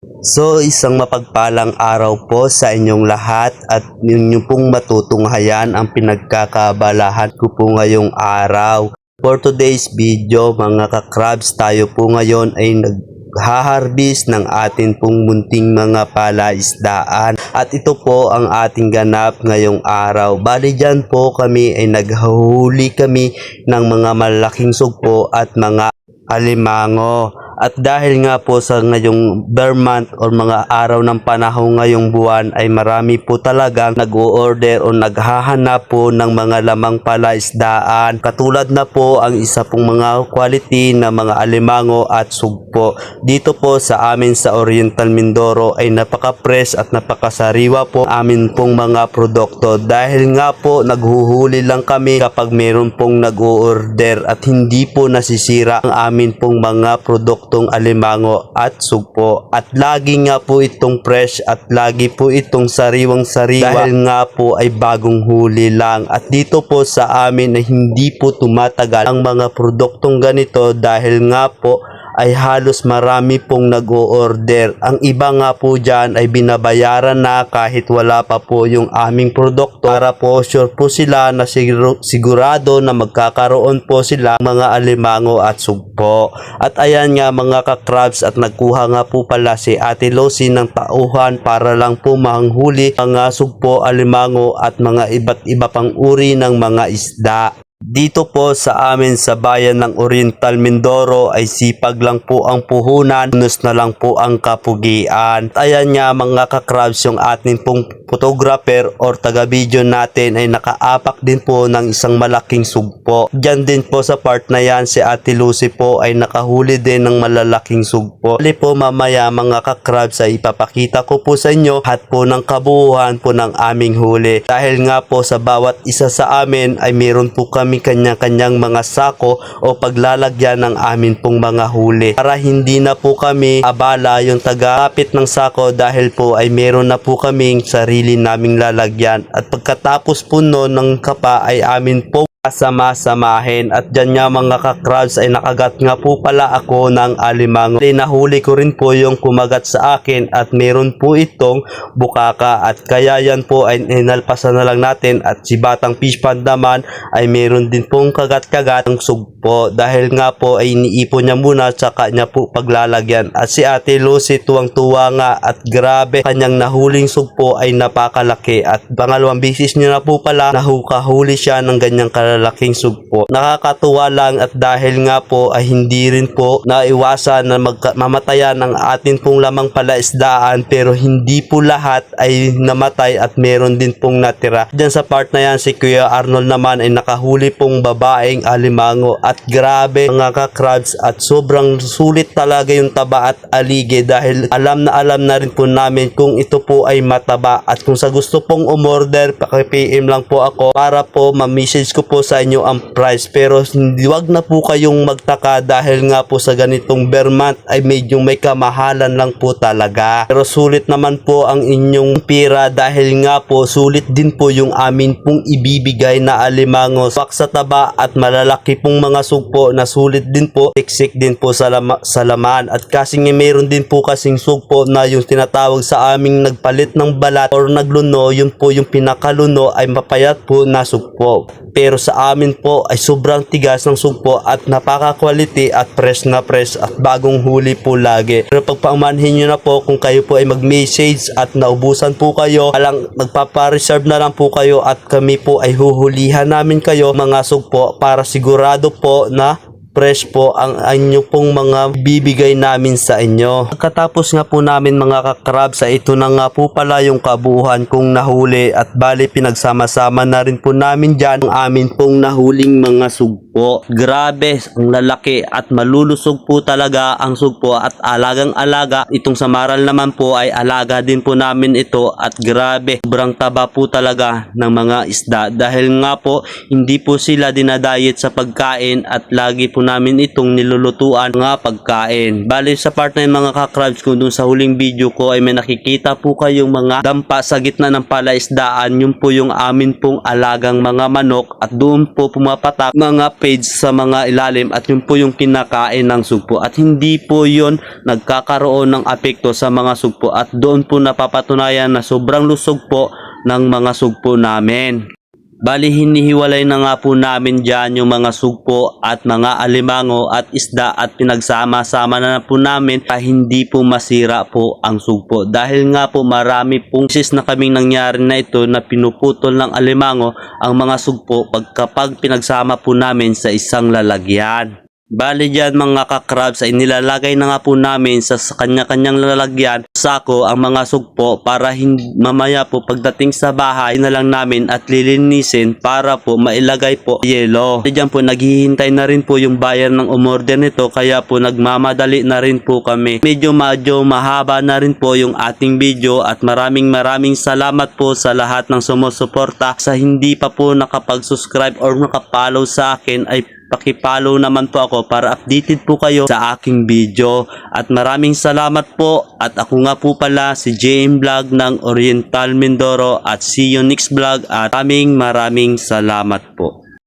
So isang mapagpalang araw po sa inyong lahat at ninyo pong matutunghayan ang pinagkakabalahan ko po ngayong araw. For today's video mga kakrabs, tayo po ngayon ay naghaharvest ng atin pong munting mga palaisdaan. At ito po ang ating ganap ngayong araw. Bali dyan po kami ay naghahuli kami ng mga malaking sugpo at mga alimango. At dahil nga po sa ngayong bare month or mga araw ng panahon ngayong buwan ay marami po talagang nag-o-order o naghahanap po ng mga lamang palaisdaan. Katulad na po ang isa pong mga quality na mga alimango at sugpo. Dito po sa amin sa Oriental Mindoro ay napaka-fresh at napakasariwa po amin pong mga produkto. Dahil nga po naghuhuli lang kami kapag meron pong nag-o-order at hindi po nasisira ang amin pong mga produktong alimango at sugpo. At lagi nga po itong fresh at lagi po itong sariwang sariwa dahil nga po ay bagong huli lang. At dito po sa amin ay hindi po tumatagal ang mga produktong ganito dahil nga po ay halos marami pong nag-o-order. Ang iba nga po dyan ay binabayaran na kahit wala pa po yung aming produkto para po sure po sila na sigurado na magkakaroon po sila mga alimango at sugpo. At ayan nga mga kakrabs, at nagkuha nga po pala si Ate Lucy ng tauhan para lang po manghuli mga sugpo, alimango at mga iba't iba pang uri ng mga isda. Dito po sa amin sa bayan ng Oriental Mindoro ay sipag lang po ang puhunan, bonus na lang po ang kapugian. Ayan nga mga kakrabs, yung atin pong photographer or taga-video natin ay nakaapak din po ng isang malaking sugpo. Diyan din po sa part na yan si Ate Lucy po ay nakahuli din ng malalaking sugpo. Bali po mamaya mga kakrabs ay ipapakita ko po sa inyo lahat po ng kabuuan po ng aming huli. Dahil nga po sa bawat isa sa amin ay meron po kami kanya-kanyang mga sako o paglalagyan ng amin pong mga huli para hindi na po kami abala yung tagapit ng sako dahil po ay meron na po kaming sarili naming lalagyan. At pagkatapos po noon ng kapa ay amin po sama-samahin. At dyan nga mga kakrabs ay nakagat nga po pala ako ng alimango. Nahuli ko rin po yung kumagat sa akin at meron po itong bukaka at kaya yan po ay inalpasan na lang natin. At si Batang Fish Pond naman ay meron din pong kagat-kagat ng sugpo dahil nga po ay iniipon niya muna tsaka niya po paglalagyan. At si Ate Lucy tuwang-tuwa nga at grabe kanyang nahuling sugpo ay napakalaki at pangalawang bisis niya na po pala nahukahuli siya ng ganyang laking sugpo. Nakakatuwa lang at dahil nga po ay hindi rin po naiwasan na mamatayan ang atin pong lamang palaisdaan, pero hindi po lahat ay namatay at meron din pong natira. Diyan sa part na yan si Kuya Arnold naman ay nakahuli pong babaeng alimango at grabe mga kakrabs at sobrang sulit talaga yung taba at alige dahil alam na rin po namin kung ito po ay mataba. At kung sa gusto pong umorder, paki-PM lang po ako para po ma-message ko po sa inyo ang price. Pero wag na po kayong magtaka dahil nga po sa ganitong bare month ay medyo may kamahalan lang po talaga. Pero sulit naman po ang inyong pira dahil nga po sulit din po yung amin pong ibibigay na alimango. Swak sa taba at malalaki pong mga sugpo na sulit din po, siksik din po sa laman. At kasi meron din po kasing sugpo na yung tinatawag sa aming nagpalit ng balat or nagluno, yun po yung pinakaluno ay mapayat po na sugpo. Pero sa amin po ay sobrang tigas ng sugpo at napaka-quality at fresh na fresh at bagong huli po lagi. Pero pagpamanhin nyo na po kung kayo po ay mag-message at naubusan po kayo, alang magpapa-reserve na lang po kayo at kami po ay huhulihan namin kayo mga sugpo para sigurado po na fresh po ang inyo pong mga bibigay namin sa inyo. Pagkatapos nga po namin mga kakrab sa ito na nga po pala yung kabuuan kong nahuli at bali pinagsama-sama na rin po namin dyan ang amin pong nahuling mga sugpo. Grabe, ang lalaki at malulusog po talaga ang sugpo at alagang-alaga. Itong samaral naman po ay alaga din po namin ito at grabe, sobrang taba po talaga ng mga isda dahil nga po hindi po sila dinadayet sa pagkain at lagi po namin itong nilulutuan mga pagkain. Bali sa part na yun mga kakrabs, kung dun sa huling video ko ay may nakikita po kayong mga dampa sa gitna ng palaisdaan, yun po yung amin pong alagang mga manok at doon po pumapatak mga page sa mga ilalim at yun po yung kinakain ng sugpo at hindi po yun nagkakaroon ng apekto sa mga sugpo at doon po napapatunayan na sobrang lusog po ng mga sugpo namin. Bali hinihiwalay na nga po namin dyan yung mga sugpo at mga alimango at isda at pinagsama-sama na po namin para hindi po masira po ang sugpo. Dahil nga po marami pong sis na kaming nangyari na ito na pinuputol ng alimango ang mga sugpo kapag pinagsama po namin sa isang lalagyan. Bali dyan mga kakrabs ay nilalagay na nga po namin sa kanya-kanyang lalagyan sako ang mga sugpo para mamaya po pagdating sa bahay na lang namin at lilinisin para po mailagay po yelo. Dyan po naghihintay na rin po yung buyer ng umorder nito kaya po nagmamadali na rin po kami. Medyo mahaba na rin po yung ating video at maraming salamat po sa lahat ng sumusuporta. Sa hindi pa po nakapag-subscribe or nakapollow sa akin ay paki-follow naman po ako para updated po kayo sa aking video at maraming salamat po at ako nga po pala si JM Vlog ng Oriental Mindoro at see you next vlog at maraming salamat po.